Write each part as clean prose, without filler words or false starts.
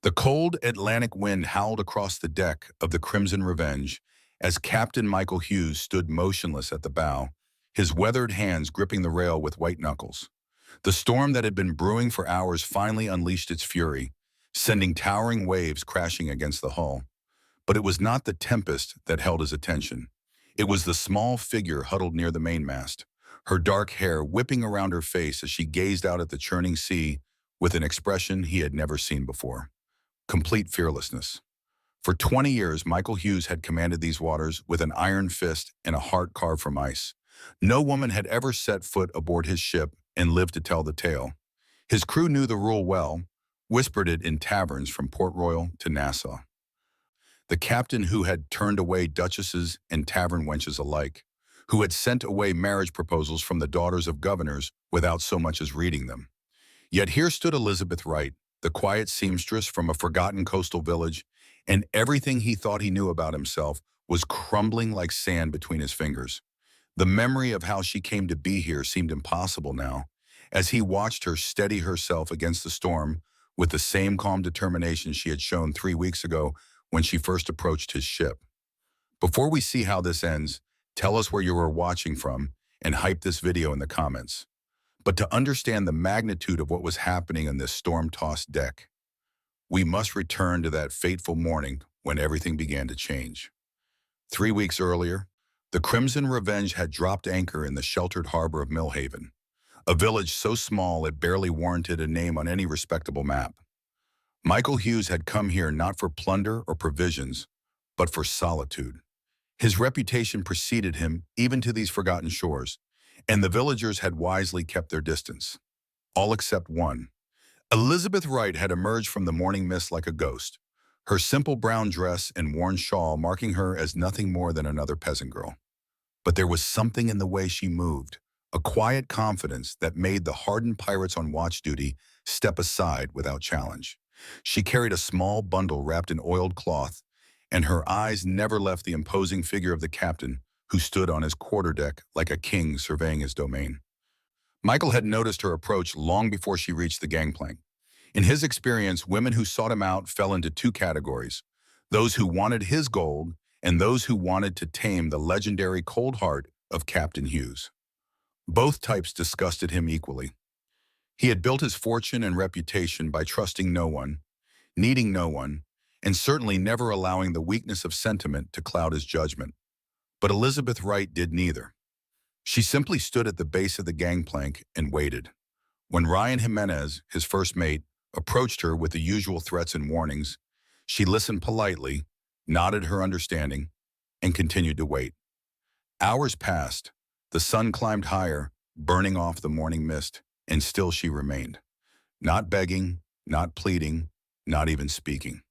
The cold Atlantic wind howled across the deck of the Crimson Revenge as Captain Michael Hughes stood motionless at the bow, his weathered hands gripping the rail with white knuckles. The storm that had been brewing for hours finally unleashed its fury, sending towering waves crashing against the hull. But it was not the tempest that held his attention. It was the small figure huddled near the mainmast, her dark hair whipping around her face as she gazed out at the churning sea with an expression he had never seen before. Complete fearlessness. For 20 years, Michael Hughes had commanded these waters with an iron fist and a heart carved from ice. No woman had ever set foot aboard his ship and lived to tell the tale. His crew knew the rule well, whispered it in taverns from Port Royal to Nassau. The captain who had turned away duchesses and tavern wenches alike, who had sent away marriage proposals from the daughters of governors without so much as reading them. Yet here stood Elizabeth Wright, the quiet seamstress from a forgotten coastal village, and everything he thought he knew about himself was crumbling like sand between his fingers. The memory of how she came to be here seemed impossible now, as he watched her steady herself against the storm with the same calm determination she had shown 3 weeks ago when she first approached his ship. Before we see how this ends, tell us where you are watching from and hype this video in the comments. But to understand the magnitude of what was happening on this storm-tossed deck, we must return to that fateful morning when everything began to change. 3 weeks earlier, the Crimson Revenge had dropped anchor in the sheltered harbor of Millhaven, a village so small it barely warranted a name on any respectable map. Michael Hughes had come here not for plunder or provisions, but for solitude. His reputation preceded him even to these forgotten shores, and the villagers had wisely kept their distance. All except one. Elizabeth Wright had emerged from the morning mist like a ghost, her simple brown dress and worn shawl marking her as nothing more than another peasant girl. But there was something in the way she moved, a quiet confidence that made the hardened pirates on watch duty step aside without challenge. She carried a small bundle wrapped in oiled cloth, and her eyes never left the imposing figure of the captain, who stood on his quarterdeck like a king surveying his domain. Michael had noticed her approach long before she reached the gangplank. In his experience, women who sought him out fell into two categories: those who wanted his gold and those who wanted to tame the legendary cold heart of Captain Hughes. Both types disgusted him equally. He had built his fortune and reputation by trusting no one, needing no one, and certainly never allowing the weakness of sentiment to cloud his judgment. But Elizabeth Wright did neither. She simply stood at the base of the gangplank and waited. When Ryan Jimenez, his first mate, approached her with the usual threats and warnings, she listened politely, nodded her understanding, and continued to wait. Hours passed. The sun climbed higher, burning off the morning mist, and still she remained. Not begging, not pleading, not even speaking.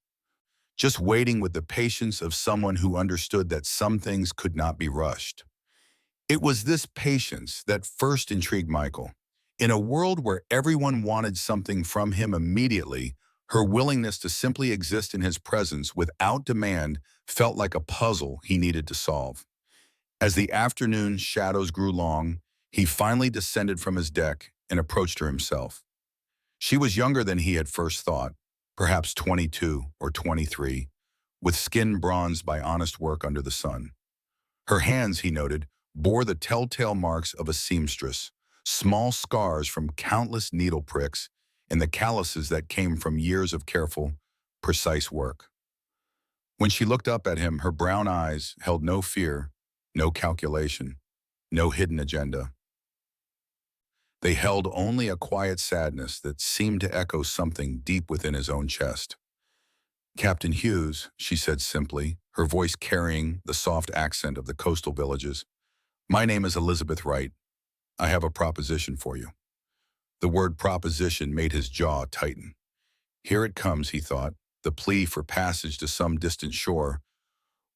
Just waiting with the patience of someone who understood that some things could not be rushed. It was this patience that first intrigued Michael. In a world where everyone wanted something from him immediately, her willingness to simply exist in his presence without demand felt like a puzzle he needed to solve. As the afternoon shadows grew long, he finally descended from his deck and approached her himself. She was younger than he had first thought, perhaps 22 or 23, with skin bronzed by honest work under the sun. Her hands, he noted, bore the telltale marks of a seamstress, small scars from countless needle pricks and the calluses that came from years of careful, precise work. When she looked up at him, her brown eyes held no fear, no calculation, no hidden agenda. They held only a quiet sadness that seemed to echo something deep within his own chest. "Captain Hughes," she said simply, her voice carrying the soft accent of the coastal villages, "my name is Elizabeth Wright. I have a proposition for you." The word proposition made his jaw tighten. Here it comes, he thought, the plea for passage to some distant shore,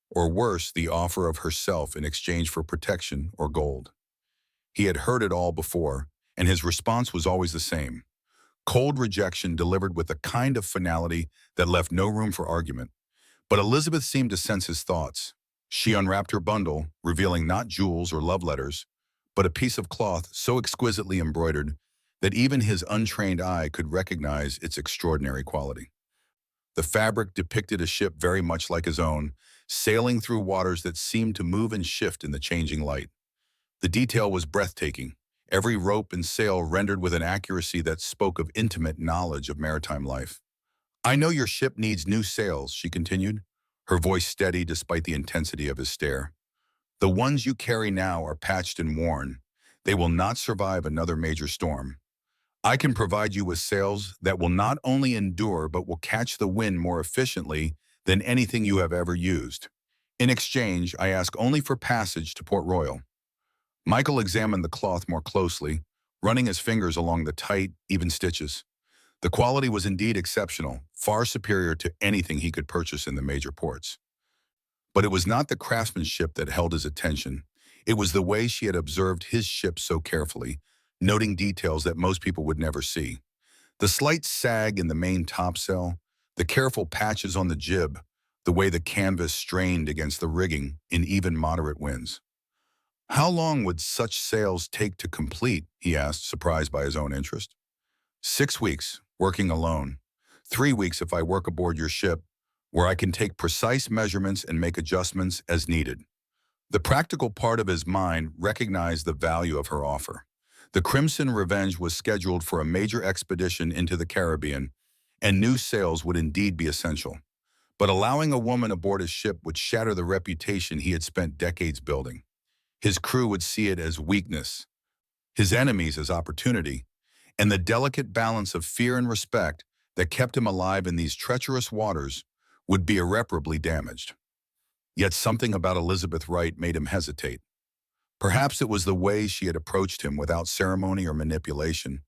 or worse, the offer of herself in exchange for protection or gold. He had heard it all before, and his response was always the same: cold rejection delivered with a kind of finality that left no room for argument. But Elizabeth seemed to sense his thoughts. She unwrapped her bundle, revealing not jewels or love letters, but a piece of cloth so exquisitely embroidered that even his untrained eye could recognize its extraordinary quality. The fabric depicted a ship very much like his own, sailing through waters that seemed to move and shift in the changing light. The detail was breathtaking, every rope and sail rendered with an accuracy that spoke of intimate knowledge of maritime life. "I know your ship needs new sails," she continued, her voice steady despite the intensity of his stare. "The ones you carry now are patched and worn. They will not survive another major storm. I can provide you with sails that will not only endure but will catch the wind more efficiently than anything you have ever used. In exchange, I ask only for passage to Port Royal." Michael examined the cloth more closely, running his fingers along the tight, even stitches. The quality was indeed exceptional, far superior to anything he could purchase in the major ports. But it was not the craftsmanship that held his attention. It was the way she had observed his ship so carefully, noting details that most people would never see. The slight sag in the main topsail, the careful patches on the jib, the way the canvas strained against the rigging in even moderate winds. "How long would such sails take to complete?" he asked, surprised by his own interest. "6 weeks, working alone. 3 weeks if I work aboard your ship, where I can take precise measurements and make adjustments as needed." The practical part of his mind recognized the value of her offer. The Crimson Revenge was scheduled for a major expedition into the Caribbean, and new sails would indeed be essential. But allowing a woman aboard his ship would shatter the reputation he had spent decades building. His crew would see it as weakness, his enemies as opportunity, and the delicate balance of fear and respect that kept him alive in these treacherous waters would be irreparably damaged. Yet something about Elizabeth Wright made him hesitate. Perhaps it was the way she had approached him without ceremony or manipulation,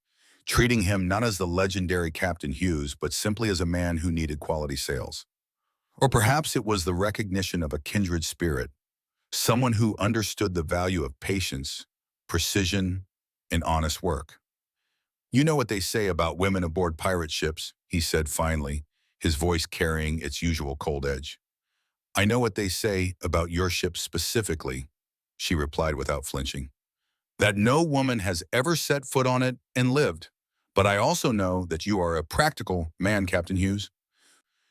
treating him not as the legendary Captain Hughes, but simply as a man who needed quality sails. Or perhaps it was the recognition of a kindred spirit, someone who understood the value of patience, precision, and honest work. "You know what they say about women aboard pirate ships," he said finally, his voice carrying its usual cold edge. "I know what they say about your ship specifically," she replied without flinching, "that no woman has ever set foot on it and lived. But I also know that you are a practical man, Captain Hughes.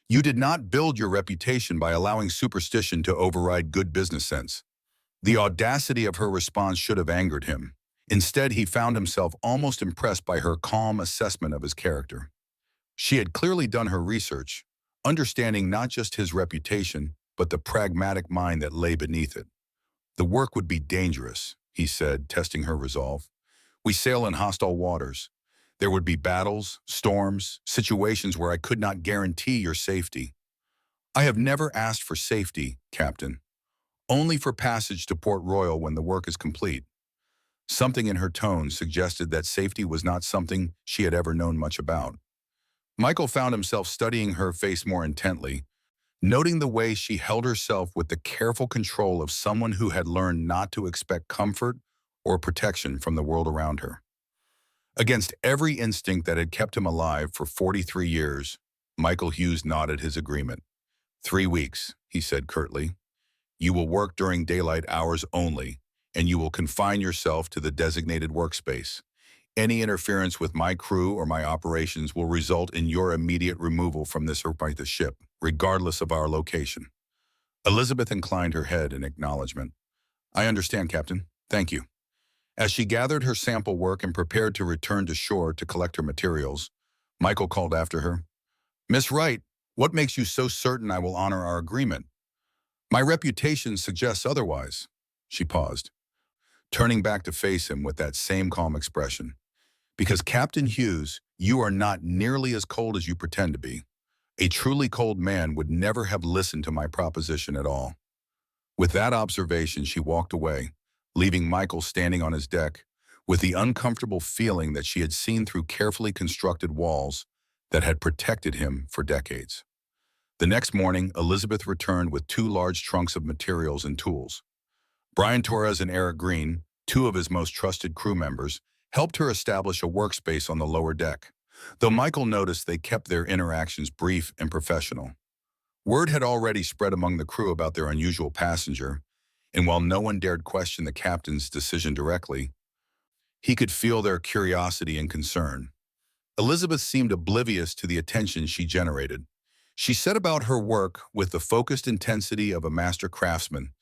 You did not build your reputation by allowing superstition to override good business sense." The audacity of her response should have angered him. Instead, he found himself almost impressed by her calm assessment of his character. She had clearly done her research, understanding not just his reputation, but the pragmatic mind that lay beneath it. "The work would be dangerous," he said, testing her resolve. "We sail in hostile waters. There would be battles, storms, situations where I could not guarantee your safety." "I have never asked for safety, Captain. Only for passage to Port Royal when the work is complete." Something in her tone suggested that safety was not something she had ever known much about. Michael found himself studying her face more intently, noting the way she held herself with the careful control of someone who had learned not to expect comfort or protection from the world around her. Against every instinct that had kept him alive for 43 years, Michael Hughes nodded his agreement. "3 weeks, he said curtly. "You will work during daylight hours only, and you will confine yourself to the designated workspace. Any interference with my crew or my operations will result in your immediate removal from this or by the ship, regardless of our location." Elizabeth inclined her head in acknowledgement. "I understand, Captain. Thank you." As she gathered her sample work and prepared to return to shore to collect her materials, Michael called after her, "Miss Wright, what makes you so certain I will honor our agreement?" "My reputation suggests otherwise." She paused, turning back to face him with that same calm expression. "Because, Captain Hughes, you are not nearly as cold as you pretend to be. A truly cold man would never have listened to my proposition at all." With that observation, she walked away, leaving Michael standing on his deck, with the uncomfortable feeling that she had seen through carefully constructed walls that had protected him for decades. The next morning, Elizabeth returned with 2 large trunks of materials and tools. Brian Torres and Eric Green, 2 of his most trusted crew members, helped her establish a workspace on the lower deck, though Michael noticed they kept their interactions brief and professional. Word had already spread among the crew about their unusual passenger, and while no one dared question the captain's decision directly, he could feel their curiosity and concern. Elizabeth seemed oblivious to the attention she generated. She set about her work with the focused intensity of a master craftsman,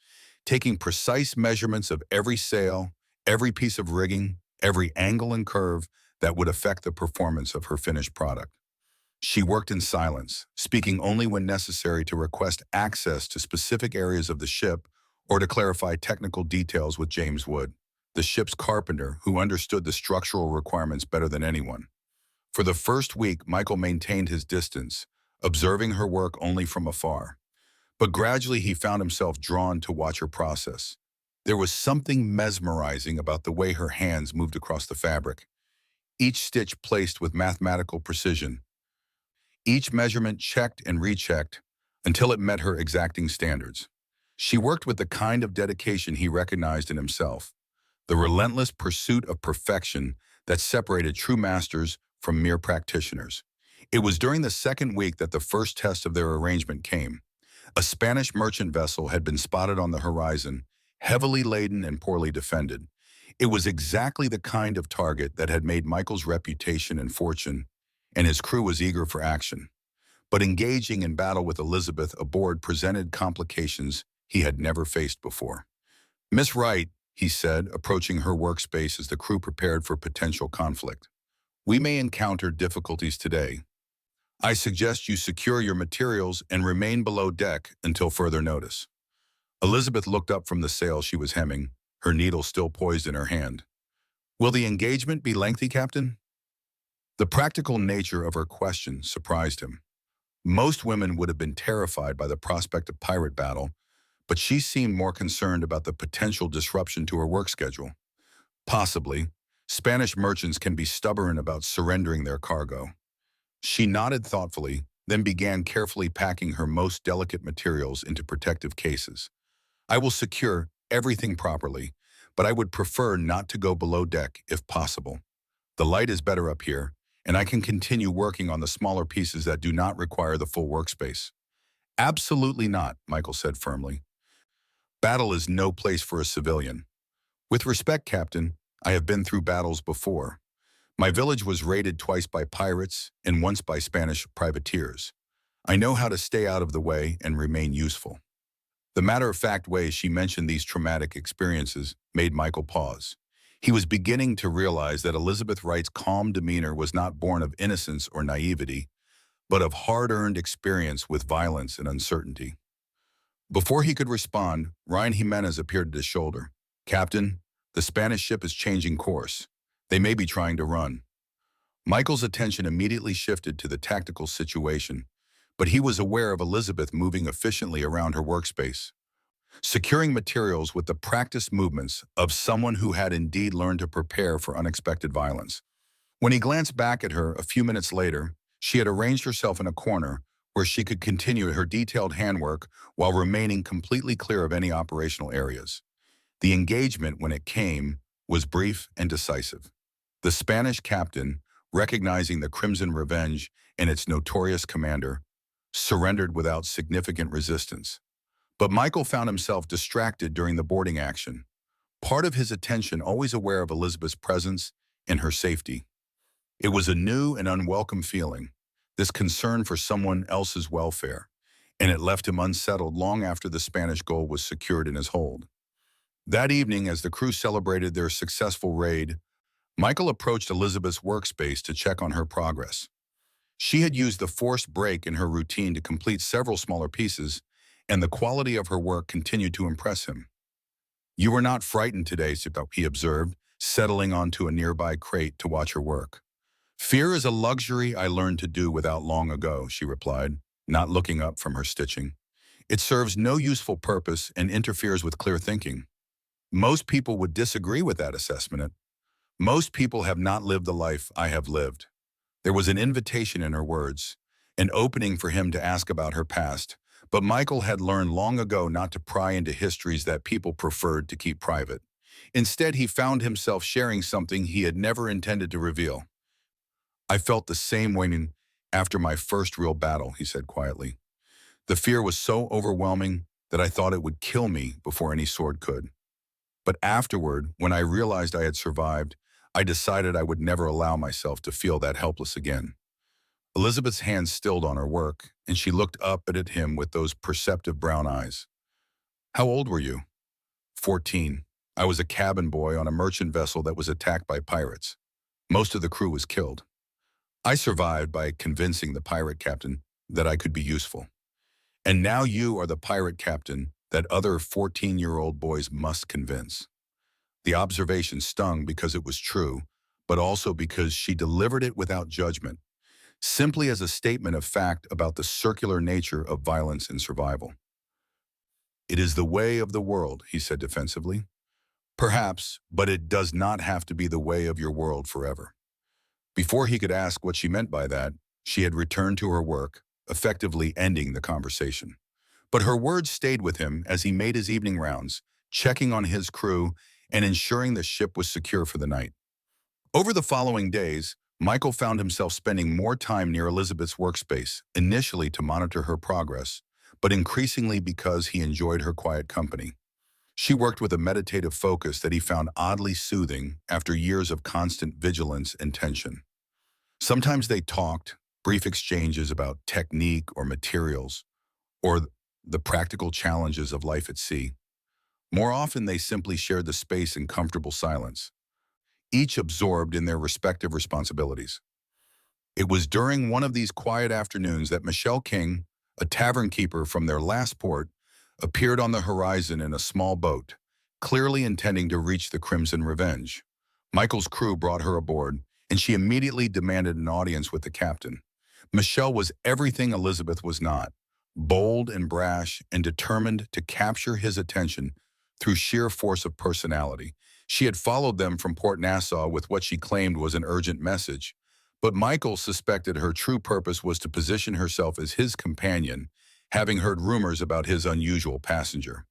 taking precise measurements of every sail, every piece of rigging, every angle and curve that would affect the performance of her finished product. She worked in silence, speaking only when necessary to request access to specific areas of the ship or to clarify technical details with James Wood, the ship's carpenter who understood the structural requirements better than anyone. For the first week, Michael maintained his distance, observing her work only from afar. But gradually he found himself drawn to watch her process. There was something mesmerizing about the way her hands moved across the fabric, each stitch placed with mathematical precision, each measurement checked and rechecked until it met her exacting standards. She worked with the kind of dedication he recognized in himself, the relentless pursuit of perfection that separated true masters from mere practitioners. It was during the second week that the first test of their arrangement came. A Spanish merchant vessel had been spotted on the horizon, heavily laden and poorly defended. It was exactly the kind of target that had made Michael's reputation and fortune, and his crew was eager for action. But engaging in battle with Elizabeth aboard presented complications he had never faced before. "Miss Wright," he said, approaching her workspace as the crew prepared for potential conflict, "we may encounter difficulties today. I suggest you secure your materials and remain below deck until further notice." Elizabeth looked up from the sail she was hemming, her needle still poised in her hand. "Will the engagement be lengthy, Captain?" The practical nature of her question surprised him. Most women would have been terrified by the prospect of pirate battle, but she seemed more concerned about the potential disruption to her work schedule. "Possibly. Spanish merchants can be stubborn about surrendering their cargo." She nodded thoughtfully, then began carefully packing her most delicate materials into protective cases. "I will secure everything properly, but I would prefer not to go below deck if possible. The light is better up here, and I can continue working on the smaller pieces that do not require the full workspace." "Absolutely not," Michael said firmly. "Battle is no place for a civilian. With respect, Captain, I have been through battles before. My village was raided twice by pirates and once by Spanish privateers. I know how to stay out of the way and remain useful." The matter-of-fact way she mentioned these traumatic experiences made Michael pause. He was beginning to realize that Elizabeth Wright's calm demeanor was not born of innocence or naivety, but of hard-earned experience with violence and uncertainty. Before he could respond, Ryan Jimenez appeared at his shoulder. "Captain, the Spanish ship is changing course. They may be trying to run." Michael's attention immediately shifted to the tactical situation, but he was aware of Elizabeth moving efficiently around her workspace, securing materials with the practiced movements of someone who had indeed learned to prepare for unexpected violence. When he glanced back at her a few minutes later, she had arranged herself in a corner where she could continue her detailed handwork while remaining completely clear of any operational areas. The engagement, when it came, was brief and decisive. The Spanish captain, recognizing the Crimson Revenge and its notorious commander, surrendered without significant resistance. But Michael found himself distracted during the boarding action, part of his attention always aware of Elizabeth's presence and her safety. It was a new and unwelcome feeling, this concern for someone else's welfare, and it left him unsettled long after the Spanish gold was secured in his hold. That evening, as the crew celebrated their successful raid, Michael approached Elizabeth's workspace to check on her progress. She had used the forced break in her routine to complete several smaller pieces, and the quality of her work continued to impress him. "You were not frightened today," he observed, settling onto a nearby crate to watch her work. "Fear is a luxury I learned to do without long ago," she replied, not looking up from her stitching. "It serves no useful purpose and interferes with clear thinking." Most people would disagree with that assessment. Most people have not lived the life I have lived. There was an invitation in her words, an opening for him to ask about her past, but Michael had learned long ago not to pry into histories that people preferred to keep private. Instead, he found himself sharing something he had never intended to reveal. "I felt the same way after my first real battle," he said quietly. "The fear was so overwhelming that I thought it would kill me before any sword could. But afterward, when I realized I had survived, I decided I would never allow myself to feel that helpless again." Elizabeth's hands stilled on her work, and she looked up at him with those perceptive brown eyes. How old were you? 14. I was a cabin boy on a merchant vessel that was attacked by pirates. Most of the crew was killed. I survived by convincing the pirate captain that I could be useful. And now you are the pirate captain that other 14-year-old boys must convince. The observation stung because it was true, but also because she delivered it without judgment, simply as a statement of fact about the circular nature of violence and survival. It is the way of the world, he said defensively. Perhaps, but it does not have to be the way of your world forever. Before he could ask what she meant by that, she had returned to her work, effectively ending the conversation. But her words stayed with him as he made his evening rounds, checking on his crew and ensuring the ship was secure for the night. Over the following days, Michael found himself spending more time near Elizabeth's workspace, initially to monitor her progress, but increasingly because he enjoyed her quiet company. She worked with a meditative focus that he found oddly soothing after years of constant vigilance and tension. Sometimes they talked, brief exchanges about technique or materials, or the practical challenges of life at sea. More often, they simply shared the space in comfortable silence, each absorbed in their respective responsibilities. It was during one of these quiet afternoons that Michelle King, a tavern keeper from their last port, appeared on the horizon in a small boat, clearly intending to reach the Crimson Revenge. Michael's crew brought her aboard, and she immediately demanded an audience with the captain. Michelle was everything Elizabeth was not, bold and brash and determined to capture his attention through sheer force of personality. She had followed them from Port Nassau with what she claimed was an urgent message, but Michael suspected her true purpose was to position herself as his companion, having heard rumors about his unusual passenger.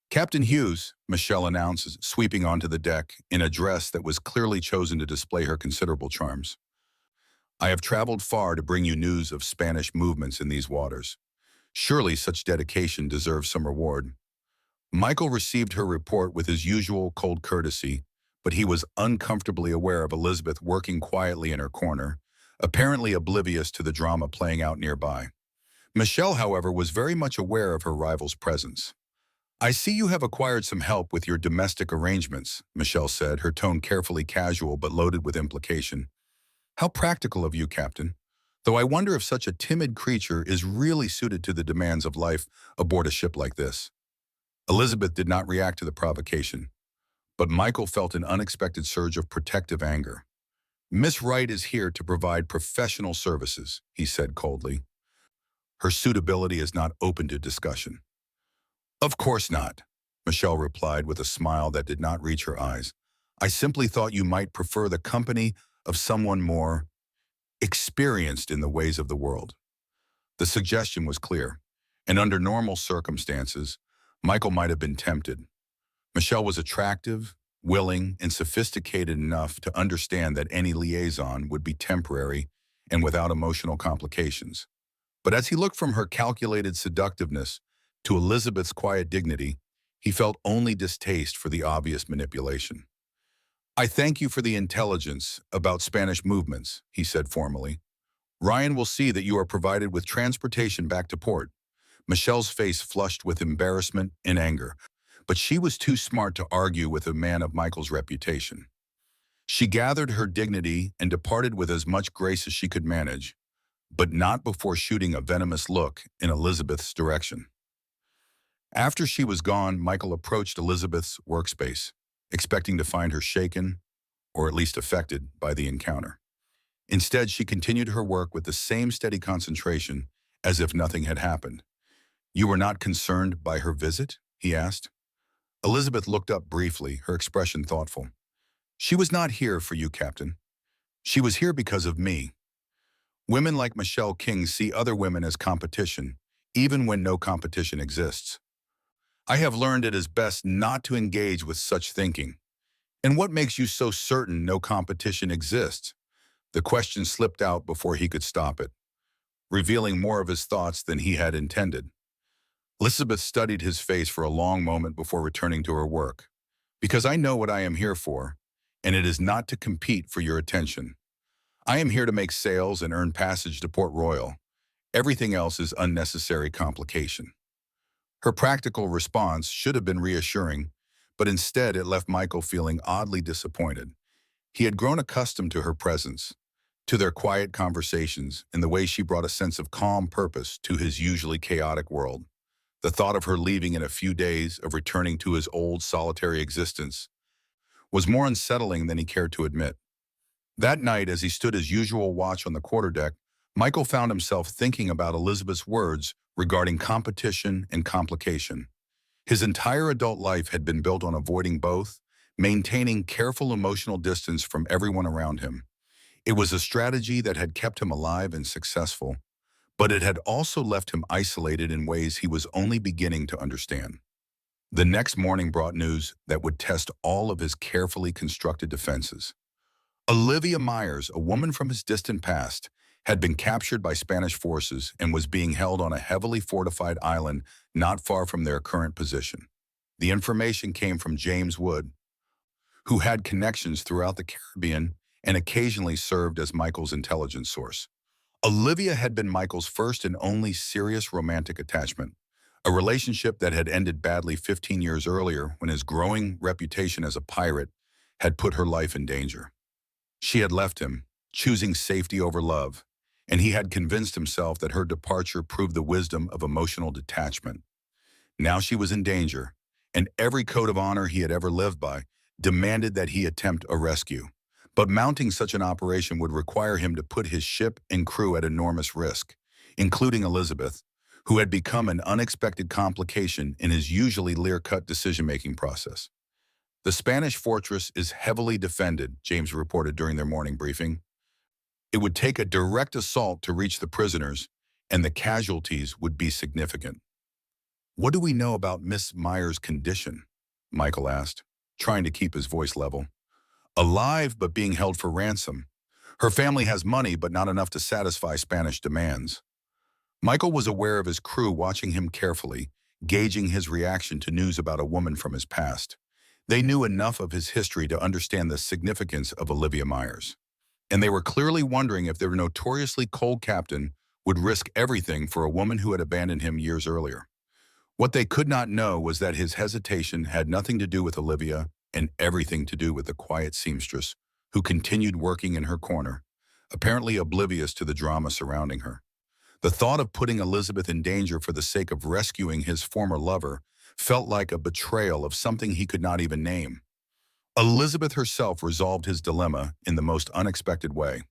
Captain Hughes, Michelle announced, sweeping onto the deck in a dress that was clearly chosen to display her considerable charms. I have traveled far to bring you news of Spanish movements in these waters. Surely such dedication deserves some reward. Michael received her report with his usual cold courtesy, but he was uncomfortably aware of Elizabeth working quietly in her corner, apparently oblivious to the drama playing out nearby. Michelle, however, was very much aware of her rival's presence. I see you have acquired some help with your domestic arrangements, Michelle said, her tone carefully casual but loaded with implication. How practical of you, Captain. Though I wonder if such a timid creature is really suited to the demands of life aboard a ship like this. Elizabeth did not react to the provocation, but Michael felt an unexpected surge of protective anger. Miss Wright is here to provide professional services, he said coldly. Her suitability is not open to discussion. Of course not, Michelle replied with a smile that did not reach her eyes. I simply thought you might prefer the company of someone more experienced in the ways of the world. The suggestion was clear, and under normal circumstances, Michael might have been tempted. Michelle was attractive, willing, and sophisticated enough to understand that any liaison would be temporary and without emotional complications. But as he looked from her calculated seductiveness to Elizabeth's quiet dignity, he felt only distaste for the obvious manipulation. I thank you for the intelligence about Spanish movements, he said formally. Ryan will see that you are provided with transportation back to port. Michelle's face flushed with embarrassment and anger, but she was too smart to argue with a man of Michael's reputation. She gathered her dignity and departed with as much grace as she could manage, but not before shooting a venomous look in Elizabeth's direction. After she was gone, Michael approached Elizabeth's workspace, expecting to find her shaken, or at least affected, by the encounter. Instead, she continued her work with the same steady concentration as if nothing had happened. You were not concerned by her visit? He asked. Elizabeth looked up briefly, her expression thoughtful. She was not here for you, Captain. She was here because of me. Women like Michelle King see other women as competition, even when no competition exists. I have learned it is best not to engage with such thinking. And what makes you so certain no competition exists? The question slipped out before he could stop it, revealing more of his thoughts than he had intended. Elizabeth studied his face for a long moment before returning to her work. Because I know what I am here for, and it is not to compete for your attention. I am here to make sales and earn passage to Port Royal. Everything else is unnecessary complication." Her practical response should have been reassuring, but instead it left Michael feeling oddly disappointed. He had grown accustomed to her presence, to their quiet conversations, and the way she brought a sense of calm purpose to his usually chaotic world. The thought of her leaving in a few days, of returning to his old solitary existence, was more unsettling than he cared to admit. That night, as he stood his usual watch on the quarterdeck, Michael found himself thinking about Elizabeth's words regarding competition and complication. His entire adult life had been built on avoiding both, maintaining careful emotional distance from everyone around him. It was a strategy that had kept him alive and successful, but it had also left him isolated in ways he was only beginning to understand. The next morning brought news that would test all of his carefully constructed defenses. Olivia Myers, a woman from his distant past, had been captured by Spanish forces and was being held on a heavily fortified island not far from their current position. The information came from James Wood, who had connections throughout the Caribbean and occasionally served as Michael's intelligence source. Olivia had been Michael's first and only serious romantic attachment, a relationship that had ended badly 15 years earlier when his growing reputation as a pirate had put her life in danger. She had left him, choosing safety over love, and he had convinced himself that her departure proved the wisdom of emotional detachment. Now she was in danger, and every code of honor he had ever lived by demanded that he attempt a rescue. But mounting such an operation would require him to put his ship and crew at enormous risk, including Elizabeth, who had become an unexpected complication in his usually clear-cut decision-making process. "The Spanish fortress is heavily defended," James reported during their morning briefing. "It would take a direct assault to reach the prisoners, and the casualties would be significant." "What do we know about Miss Myers' condition?" Michael asked, trying to keep his voice level. "Alive, but being held for ransom. Her family has money, but not enough to satisfy Spanish demands." Michael was aware of his crew watching him carefully, gauging his reaction to news about a woman from his past. They knew enough of his history to understand the significance of Olivia Myers, and they were clearly wondering if their notoriously cold captain would risk everything for a woman who had abandoned him years earlier. What they could not know was that his hesitation had nothing to do with Olivia and everything to do with the quiet seamstress who continued working in her corner, apparently oblivious to the drama surrounding her. The thought of putting Elizabeth in danger for the sake of rescuing his former lover felt like a betrayal of something he could not even name. Elizabeth herself resolved his dilemma in the most unexpected way.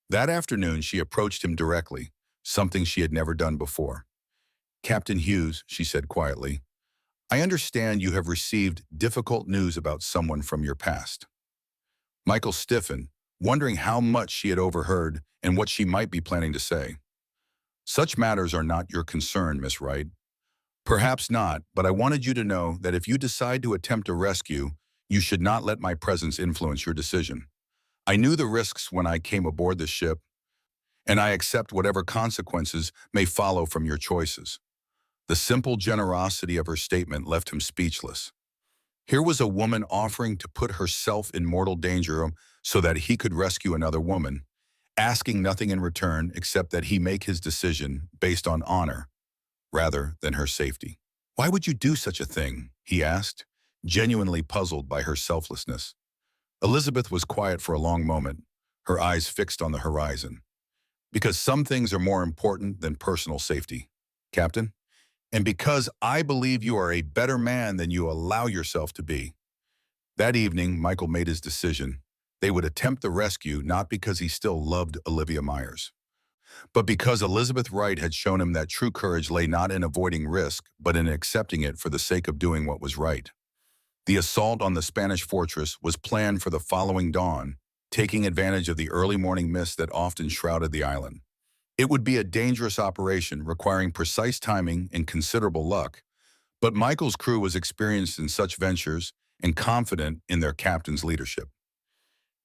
That afternoon, she approached him directly, something she had never done before. "Captain Hughes," she said quietly, "I understand you have received difficult news about someone from your past." Michael stiffened, wondering how much she had overheard and what she might be planning to say. "Such matters are not your concern, Miss Wright." "Perhaps not, but I wanted you to know that if you decide to attempt a rescue, you should not let my presence influence your decision. I knew the risks when I came aboard the ship, and I accept whatever consequences may follow from your choices." The simple generosity of her statement left him speechless. Here was a woman offering to put herself in mortal danger so that he could rescue another woman, asking nothing in return except that he make his decision based on honor rather than her safety. "Why would you do such a thing?" he asked, genuinely puzzled by her selflessness. Elizabeth was quiet for a long moment, her eyes fixed on the horizon. "Because some things are more important than personal safety, Captain. And because I believe you are a better man than you allow yourself to be." That evening, Michael made his decision. They would attempt the rescue not because he still loved Olivia Myers, but because Elizabeth Wright had shown him that true courage lay not in avoiding risk, but in accepting it for the sake of doing what was right. The assault on the Spanish fortress was planned for the following dawn, taking advantage of the early morning mist that often shrouded the island. It would be a dangerous operation requiring precise timing and considerable luck, but Michael's crew was experienced in such ventures and confident in their captain's leadership.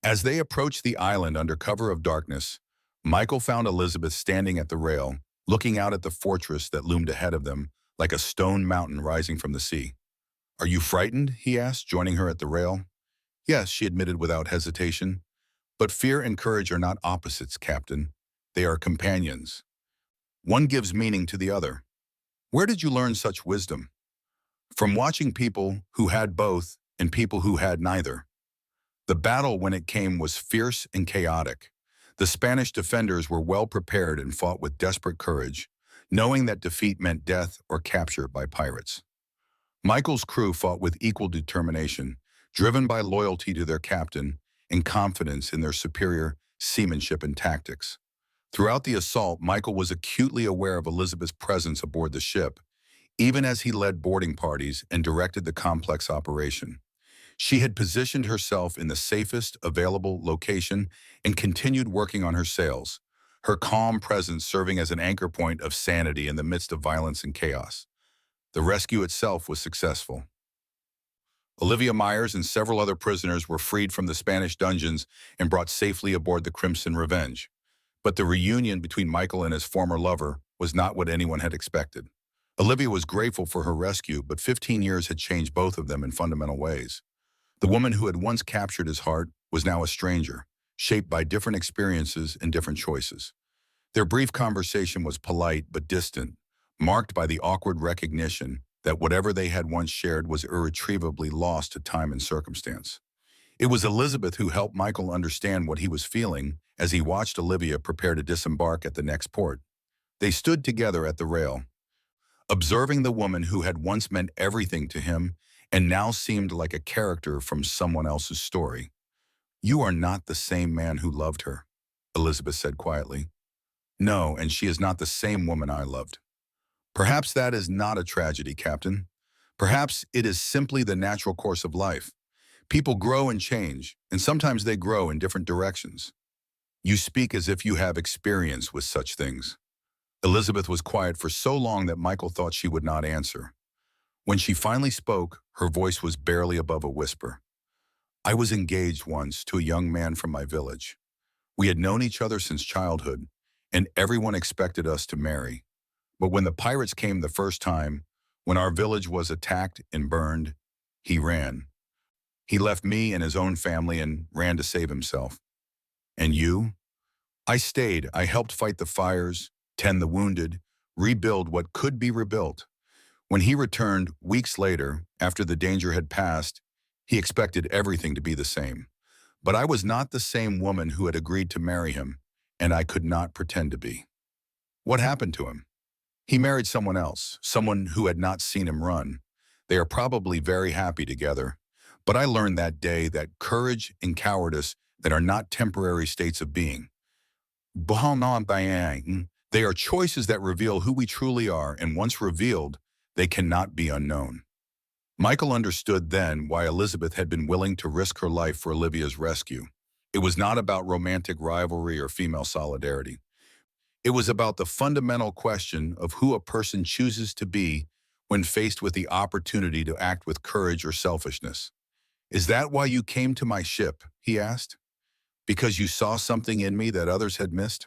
As they approached the island under cover of darkness, Michael found Elizabeth standing at the rail, looking out at the fortress that loomed ahead of them like a stone mountain rising from the sea. "Are you frightened?" he asked, joining her at the rail. "Yes," she admitted without hesitation, But fear and courage are not opposites, Captain. They are companions. One gives meaning to the other. Where did you learn such wisdom? From watching people who had both and people who had neither. The battle, when it came, was fierce and chaotic. The Spanish defenders were well prepared and fought with desperate courage, knowing that defeat meant death or capture by pirates. Michael's crew fought with equal determination, driven by loyalty to their captain and confidence in their superior seamanship and tactics. Throughout the assault, Michael was acutely aware of Elizabeth's presence aboard the ship, even as he led boarding parties and directed the complex operation. She had positioned herself in the safest available location and continued working on her sails, her calm presence serving as an anchor point of sanity in the midst of violence and chaos. The rescue itself was successful. Olivia Myers and several other prisoners were freed from the Spanish dungeons and brought safely aboard the Crimson Revenge. But the reunion between Michael and his former lover was not what anyone had expected. Olivia was grateful for her rescue, but 15 years had changed both of them in fundamental ways. The woman who had once captured his heart was now a stranger, shaped by different experiences and different choices. Their brief conversation was polite but distant, marked by the awkward recognition that whatever they had once shared was irretrievably lost to time and circumstance. It was Elizabeth who helped Michael understand what he was feeling as he watched Olivia prepare to disembark at the next port. They stood together at the rail, observing the woman who had once meant everything to him and now seemed like a character from someone else's story. "You are not the same man who loved her," Elizabeth said quietly. "No, and she is not the same woman I loved." "Perhaps that is not a tragedy, Captain. Perhaps it is simply the natural course of life. People grow and change, and sometimes they grow in different directions." "You speak as if you have experience with such things." Elizabeth was quiet for so long that Michael thought she would not answer. When she finally spoke, her voice was barely above a whisper. "I was engaged once to a young man from my village. We had known each other since childhood, and everyone expected us to marry. But when the pirates came the first time, when our village was attacked and burned, he ran. He left me and his own family and ran to save himself. And you?" "I stayed. I helped fight the fires, tend the wounded, rebuild what could be rebuilt. When he returned weeks later, after the danger had passed, he expected everything to be the same. But I was not the same woman who had agreed to marry him, and I could not pretend to be." "What happened to him?" "He married someone else, someone who had not seen him run. They are probably very happy together. But I learned that day that courage and cowardice that are not temporary states of being. They are choices that reveal who we truly are, and once revealed, they cannot be unknown." Michael understood then why Elizabeth had been willing to risk her life for Olivia's rescue. It was not about romantic rivalry or female solidarity. It was about the fundamental question of who a person chooses to be when faced with the opportunity to act with courage or selfishness. "Is that why you came to my ship?" he asked. "Because you saw something in me that others had missed?"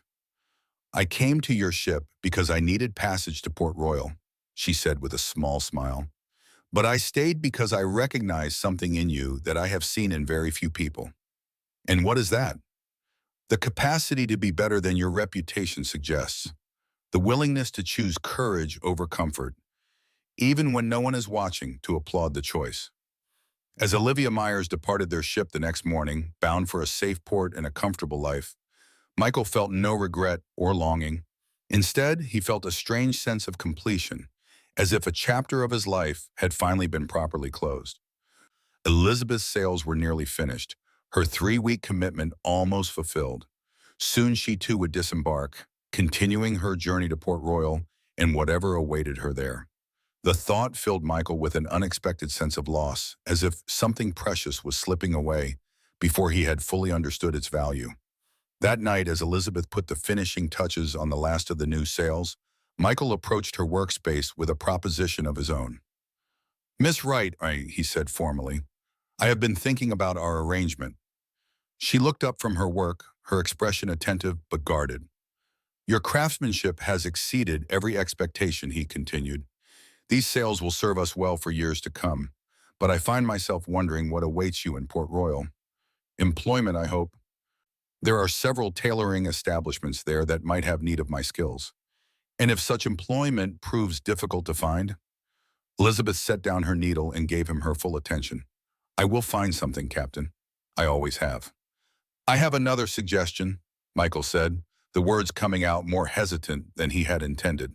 "I came to your ship because I needed passage to Port Royal," she said with a small smile. "But I stayed because I recognized something in you that I have seen in very few people." "And what is that?" "The capacity to be better than your reputation suggests. The willingness to choose courage over comfort, even when no one is watching, to applaud the choice." As Olivia Myers departed their ship the next morning, bound for a safe port and a comfortable life, Michael felt no regret or longing. Instead, he felt a strange sense of completion, as if a chapter of his life had finally been properly closed. Elizabeth's sails were nearly finished, her 3-week commitment almost fulfilled. Soon she too would disembark, continuing her journey to Port Royal and whatever awaited her there. The thought filled Michael with an unexpected sense of loss, as if something precious was slipping away before he had fully understood its value. That night, as Elizabeth put the finishing touches on the last of the new sails, Michael approached her workspace with a proposition of his own. "Miss Wright," he said formally, "I have been thinking about our arrangement." She looked up from her work, her expression attentive but guarded. "Your craftsmanship has exceeded every expectation," he continued. "These sails will serve us well for years to come, but I find myself wondering what awaits you in Port Royal. Employment, I hope." There are several tailoring establishments there that might have need of my skills. And if such employment proves difficult to find, Elizabeth set down her needle and gave him her full attention. I will find something, Captain. I always have. I have another suggestion, Michael said, the words coming out more hesitant than he had intended.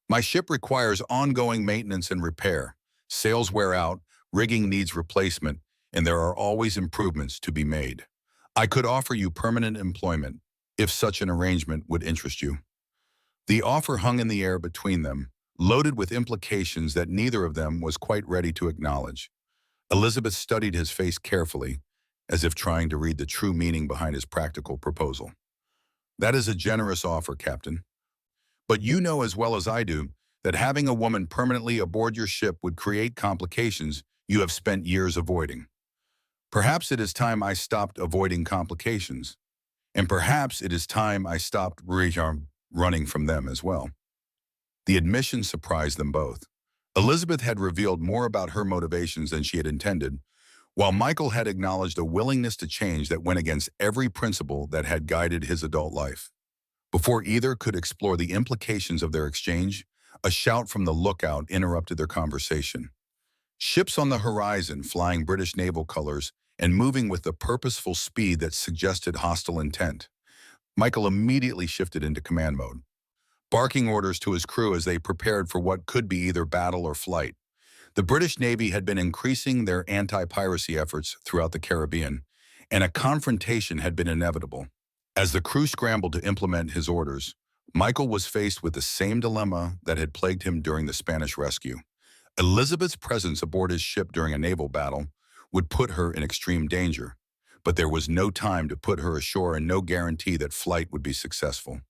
My ship requires ongoing maintenance and repair. Sails wear out, rigging needs replacement, and there are always improvements to be made. I could offer you permanent employment, if such an arrangement would interest you. The offer hung in the air between them, loaded with implications that neither of them was quite ready to acknowledge. Elizabeth studied his face carefully, as if trying to read the true meaning behind his practical proposal. That is a generous offer, Captain. But you know as well as I do that having a woman permanently aboard your ship would create complications you have spent years avoiding. Perhaps it is time I stopped avoiding complications, and perhaps it is time I stopped running from them as well. The admission surprised them both. Elizabeth had revealed more about her motivations than she had intended, while Michael had acknowledged a willingness to change that went against every principle that had guided his adult life. Before either could explore the implications of their exchange, a shout from the lookout interrupted their conversation. Ships on the horizon flying British naval colors and moving with a purposeful speed that suggested hostile intent. Michael immediately shifted into command mode, barking orders to his crew as they prepared for what could be either battle or flight. The British Navy had been increasing their anti-piracy efforts throughout the Caribbean, and a confrontation had been inevitable. As the crew scrambled to implement his orders, Michael was faced with the same dilemma that had plagued him during the Spanish rescue. Elizabeth's presence aboard his ship during a naval battle would put her in extreme danger, but there was no time to put her ashore and no guarantee that flight would be successful.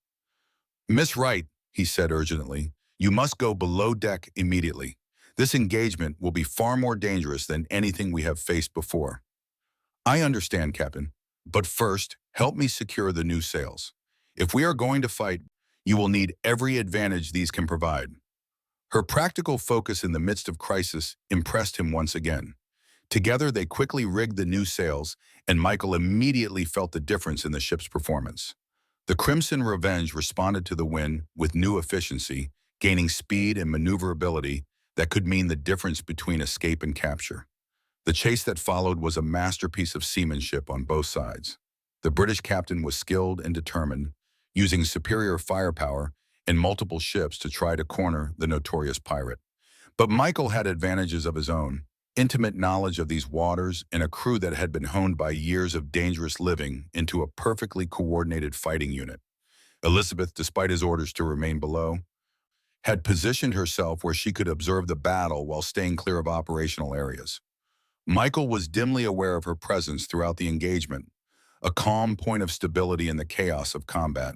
Miss Wright, he said urgently, you must go below deck immediately. This engagement will be far more dangerous than anything we have faced before. I understand, Captain, but first, help me secure the new sails. If we are going to fight, you will need every advantage these can provide. Her practical focus in the midst of crisis impressed him once again. Together, they quickly rigged the new sails, and Michael immediately felt the difference in the ship's performance. The Crimson Revenge responded to the wind with new efficiency, gaining speed and maneuverability that could mean the difference between escape and capture. The chase that followed was a masterpiece of seamanship on both sides. The British captain was skilled and determined, using superior firepower and multiple ships to try to corner the notorious pirate. But Michael had advantages of his own, intimate knowledge of these waters and a crew that had been honed by years of dangerous living into a perfectly coordinated fighting unit. Elizabeth, despite his orders to remain below, had positioned herself where she could observe the battle while staying clear of operational areas. Michael was dimly aware of her presence throughout the engagement, a calm point of stability in the chaos of combat.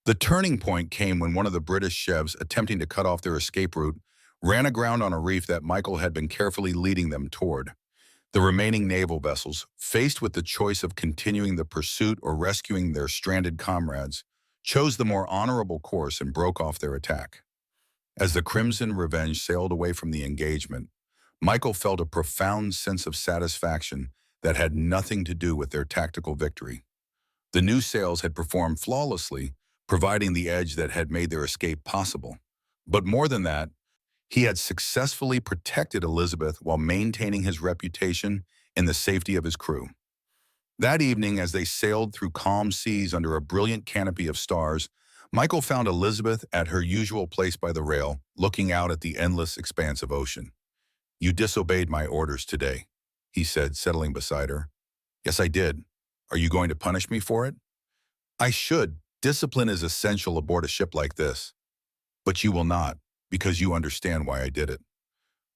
The turning point came when one of the British chefs, attempting to cut off their escape route, ran aground on a reef that Michael had been carefully leading them toward. The remaining naval vessels, faced with the choice of continuing the pursuit or rescuing their stranded comrades, chose the more honorable course and broke off their attack. As the Crimson Revenge sailed away from the engagement, Michael felt a profound sense of satisfaction that had nothing to do with their tactical victory. The new sails had performed flawlessly, providing the edge that had made their escape possible. But more than that, he had successfully protected Elizabeth while maintaining his reputation and the safety of his crew. That evening, as they sailed through calm seas under a brilliant canopy of stars, Michael found Elizabeth at her usual place by the rail, looking out at the endless expanse of ocean. You disobeyed my orders today, he said, settling beside her. Yes, I did. Are you going to punish me for it? I should. Discipline is essential aboard a ship like this. But you will not, because you understand why I did it.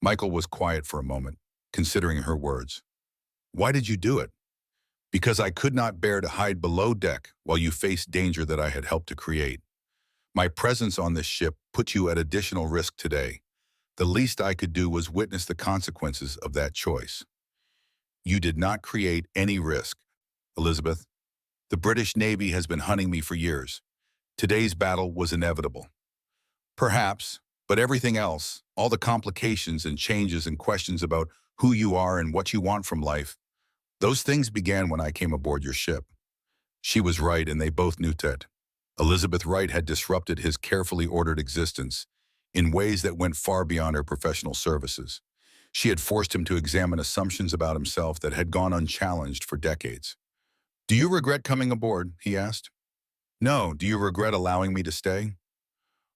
Michael was quiet for a moment, considering her words. Why did you do it? Because I could not bear to hide below deck while you faced danger that I had helped to create. My presence on this ship put you at additional risk today. The least I could do was witness the consequences of that choice. You did not create any risk, Elizabeth. The British Navy has been hunting me for years. Today's battle was inevitable. Perhaps, but everything else, all the complications and changes and questions about who you are and what you want from life, those things began when I came aboard your ship. She was right, and they both knew that. Elizabeth Wright had disrupted his carefully ordered existence in ways that went far beyond her professional services. She had forced him to examine assumptions about himself that had gone unchallenged for decades. "Do you regret coming aboard?" he asked. "No. Do you regret allowing me to stay?"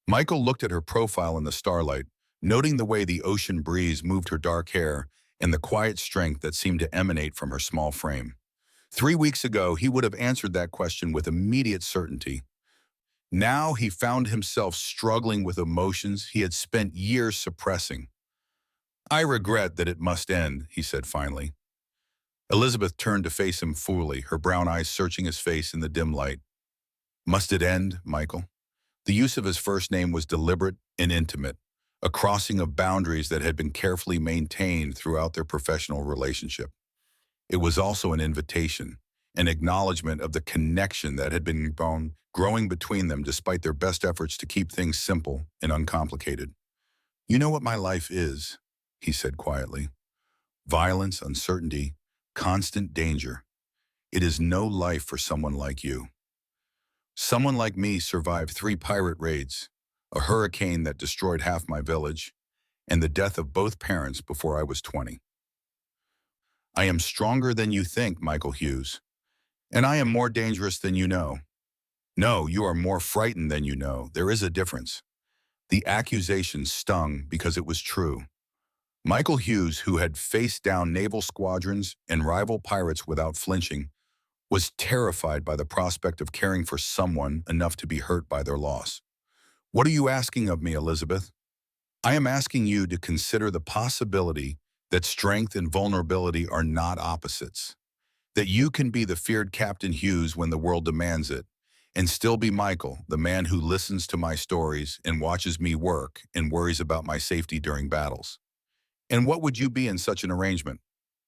Michael looked at her profile in the starlight, noting the way the ocean breeze moved her dark hair and the quiet strength that seemed to emanate from her small frame. 3 weeks ago, he would have answered that question with immediate certainty. Now he found himself struggling with emotions he had spent years suppressing. "I regret that it must end," he said finally. Elizabeth turned to face him fully, her brown eyes searching his face in the dim light. "Must it end, Michael?" The use of his first name was deliberate and intimate, a crossing of boundaries that had been carefully maintained throughout their professional relationship. It was also an invitation, an acknowledgement of the connection that had been growing between them despite their best efforts to keep things simple and uncomplicated. "You know what my life is," he said quietly. "Violence, uncertainty, constant danger. It is no life for someone like you. Someone like me survived 3 pirate raids, a hurricane that destroyed half my village, and the death of both parents before I was 20. I am stronger than you think, Michael Hughes, and I am more dangerous than you know. No, you are more frightened than you know. There is a difference." The accusation stung because it was true. Michael Hughes, who had faced down naval squadrons and rival pirates without flinching, was terrified by the prospect of caring for someone enough to be hurt by their loss. "What are you asking of me, Elizabeth?" "I am asking you to consider the possibility that strength and vulnerability are not opposites. That you can be the feared Captain Hughes when the world demands it, and still be Michael, the man who listens to my stories and watches me work and worries about my safety during battles. And what would you be in such an arrangement?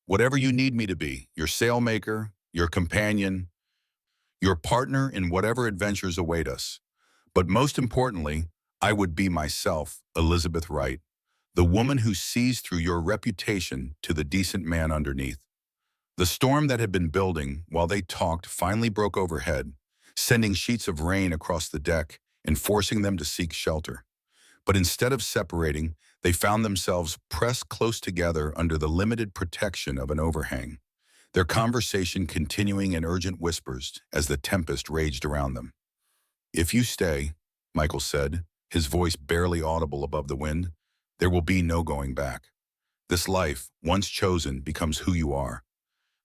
Whatever you need me to be, your sailmaker, your companion, your partner in whatever adventures await us. But most importantly, I would be myself, Elizabeth Wright, the woman who sees through your reputation to the decent man underneath." The storm that had been building while they talked finally broke overhead, sending sheets of rain across the deck and forcing them to seek shelter. But instead of separating, they found themselves pressed close together under the limited protection of an overhang, their conversation continuing in urgent whispers as the tempest raged around them. "If you stay," Michael said, his voice barely audible above the wind, "there will be no going back. This life, once chosen, becomes who you are.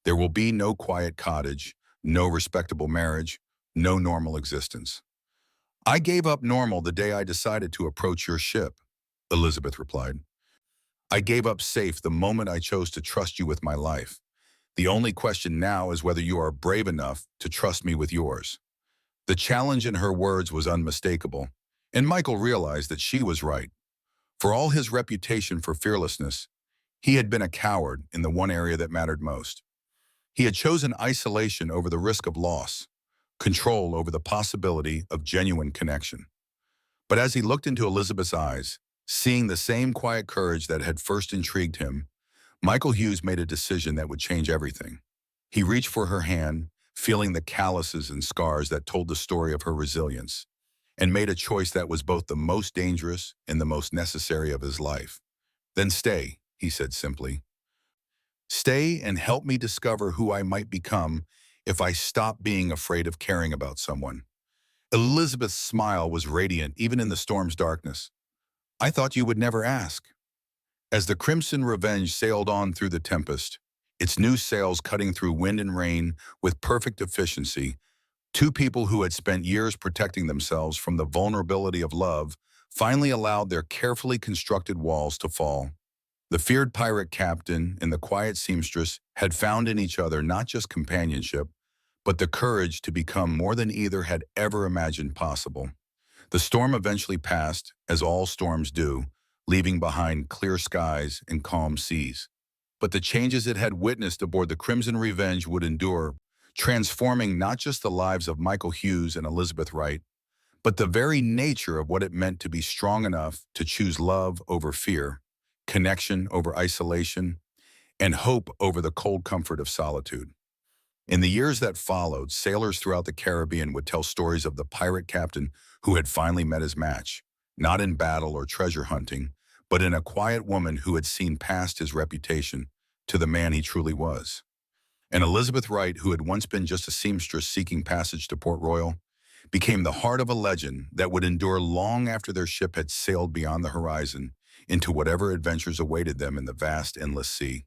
There will be no quiet cottage, no respectable marriage, no normal existence." "I gave up normal the day I decided to approach your ship," Elizabeth replied. "I gave up safe the moment I chose to trust you with my life. The only question now is whether you are brave enough to trust me with yours." The challenge in her words was unmistakable, and Michael realized that she was right. For all his reputation for fearlessness, he had been a coward in the one area that mattered most. He had chosen isolation over the risk of loss, control over the possibility of genuine connection. But as he looked into Elizabeth's eyes, seeing the same quiet courage that had first intrigued him, Michael Hughes made a decision that would change everything. He reached for her hand, feeling the calluses and scars that told the story of her resilience, and made a choice that was both the most dangerous and the most necessary of his life. "Then stay," he said simply. "Stay and help me discover who I might become if I stop being afraid of caring about someone." Elizabeth's smile was radiant even in the storm's darkness. "I thought you would never ask." As the Crimson Revenge sailed on through the tempest, its new sails cutting through wind and rain with perfect efficiency, two people who had spent years protecting themselves from the vulnerability of love finally allowed their carefully constructed walls to fall. The feared pirate captain and the quiet seamstress had found in each other not just companionship, but the courage to become more than either had ever imagined possible. The storm eventually passed, as all storms do, leaving behind clear skies and calm seas. But the changes it had witnessed aboard the Crimson Revenge would endure, transforming not just the lives of Michael Hughes and Elizabeth Wright, but the very nature of what it meant to be strong enough to choose love over fear, connection over isolation, and hope over the cold comfort of solitude. In the years that followed, sailors throughout the Caribbean would tell stories of the pirate captain who had finally met his match, not in battle or treasure hunting, but in a quiet woman who had seen past his reputation to the man he truly was. And Elizabeth Wright, who had once been just a seamstress seeking passage to Port Royal, became the heart of a legend that would endure long after their ship had sailed beyond the horizon into whatever adventures awaited them in the vast, endless sea.